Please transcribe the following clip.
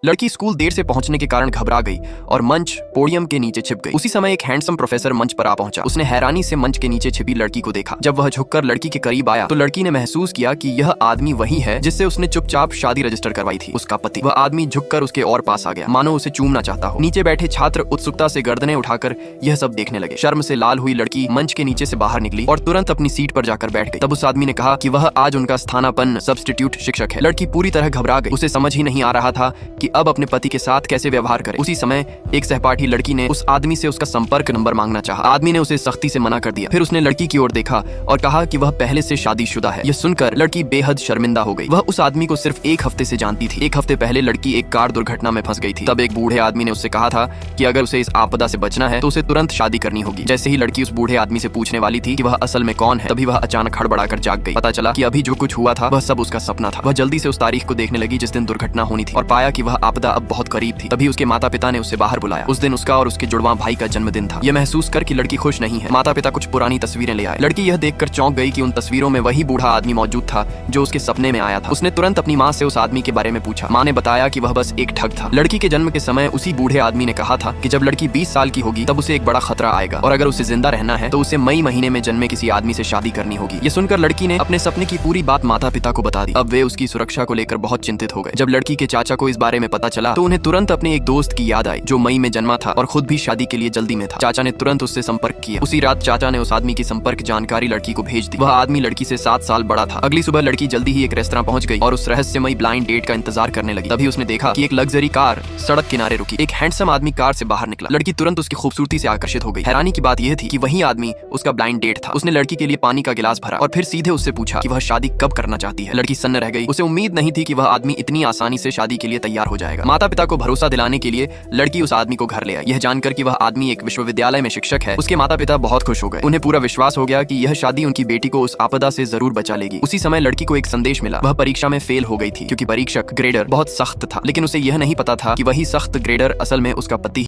लड़की school there से पहुंचने के कारण घबरा गई और मंच पोडियम के नीचे छिप गई। उसी समय एक हैंडसम प्रोफेसर मंच पर आ पहुंचा। उसने हैरानी से मंच के नीचे छिपी लड़की को देखा। जब वह झुककर लड़की के करीब आया तो लड़की ने महसूस किया कि यह आदमी वही है जिससे उसने चुपचाप शादी रजिस्टर करवाई थी, उसका पति। वह आदमी झुककर उसके और पास आ गया, मानो उसे चूमना चाहता हो। नीचे बैठे छात्र उत्सुकता से गर्दनें उठाकर यह सब देखने लगे। शर्म से लाल हुई लड़की मंच के नीचे से बाहर निकली और तुरंत अपनी सीट पर जाकर बैठ गई। तब उस आदमी ने कहा कि वह आज उनका स्थानापन्न सब्स्टिट्यूट शिक्षक है। लड़की पूरी तरह घबरा गई। उसे समझ ही नहीं आ रहा था कि अब अपने पति के साथ कैसे व्यवहार करे। उसी समय एक सहपाठी लड़की ने उस आदमी से उसका संपर्क नंबर मांगना चाहा। आदमी ने उसे सख्ती से मना कर दिया। फिर उसने लड़की की ओर देखा और कहा कि वह पहले से शादीशुदा है। यह सुनकर लड़की बेहद शर्मिंदा हो गई। वह उस आदमी को सिर्फ एक हफ्ते से जानती थी। एक हफ्ते पहले लड़की एक कार दुर्घटना में फंस गई थी। तब एक बूढ़े आदमी ने उससे कहा था कि अगर उसे इस आपदा से बचना है तो उसे तुरंत शादी करनी होगी। जैसे ही लड़की उस बूढ़े आदमी से पूछने वाली थी कि वह असल में कौन है, तभी वह अचानक हड़बड़ाकर जाग गई। पता चला कि अभी जो कुछ हुआ था वह सब उसका सपना था। वह जल्दी से उस तारीख को देखने लगी जिस दिन दुर्घटना होनी थी और पाया कि वह आपदा अब बहुत करीब थी। तभी उसके माता पिता ने उसे बाहर बुलाया। उस दिन उसका और उसके जुड़वां भाई का जन्मदिन था। यह महसूस कर कि लड़की खुश नहीं है, माता पिता कुछ पुरानी तस्वीरें ले आए। लड़की यह देखकर चौंक गई कि उन तस्वीरों में वही बूढ़ा आदमी मौजूद था जो उसके सपने में आया था। उसने तुरंत अपनी माँ से उस आदमी के बारे में पूछा। माँ ने बताया कि वह बस एक ठग था। लड़की के जन्म के समय उसी बूढ़े आदमी ने कहा था कि जब लड़की 20 साल की होगी तब उसे एक बड़ा खतरा आएगा और अगर उसे जिंदा रहना है तो उसे मई महीने में जन्मे किसी आदमी से शादी करनी होगी। ये सुनकर लड़की ने अपने सपने की पूरी बात माता पिता को बता दी। अब वे उसकी सुरक्षा को लेकर बहुत चिंतित हो गए। जब लड़की के चाचा को इस बारे में पता चला तो उन्हें तुरंत अपने एक दोस्त की याद आई जो मई में जन्मा था और खुद भी शादी के लिए जल्दी में था। चाचा ने तुरंत उससे संपर्क किया। उसी रात चाचा ने उस आदमी की संपर्क जानकारी लड़की को भेज दी। वह आदमी लड़की से 7 साल बड़ा था। अगली सुबह लड़की जल्दी ही एक रेस्तरां पहुंच गई और उस रहस्यमयी ब्लाइंड डेट का इंतजार करने लगी। तभी उसने देखा कि एक लग्जरी कार सड़क किनारे रुकी। एक हैंडसम आदमी कार से बाहर निकला। लड़की तुरंत उसकी खूबसूरती से आकर्षित हो गई। हैरानी की बात यह थी कि वही आदमी उसका ब्लाइंड डेट था। उसने लड़की के लिए पानी का गिलास भरा और फिर सीधे उससे पूछा कि वह शादी कब करना चाहती है। लड़की सन्न रह गई। उसे उम्मीद नहीं थी कि वह आदमी इतनी आसानी से शादी के लिए तैयार हो जाएगा। माता पिता को भरोसा दिलाने के लिए लड़की उस आदमी को घर ले आई। यह जानकर कि वह आदमी एक विश्वविद्यालय में शिक्षक है, उसके माता पिता बहुत खुश हो गए। उन्हें पूरा विश्वास हो गया कि यह शादी उनकी बेटी को उस आपदा से जरूर बचा लेगी। उसी समय लड़की को एक संदेश मिला। वह परीक्षा में फेल हो गई थी क्योंकि परीक्षक ग्रेडर बहुत सख्त था, लेकिन उसे यह नहीं पता था कि वही सख्त ग्रेडर असल में उसका पति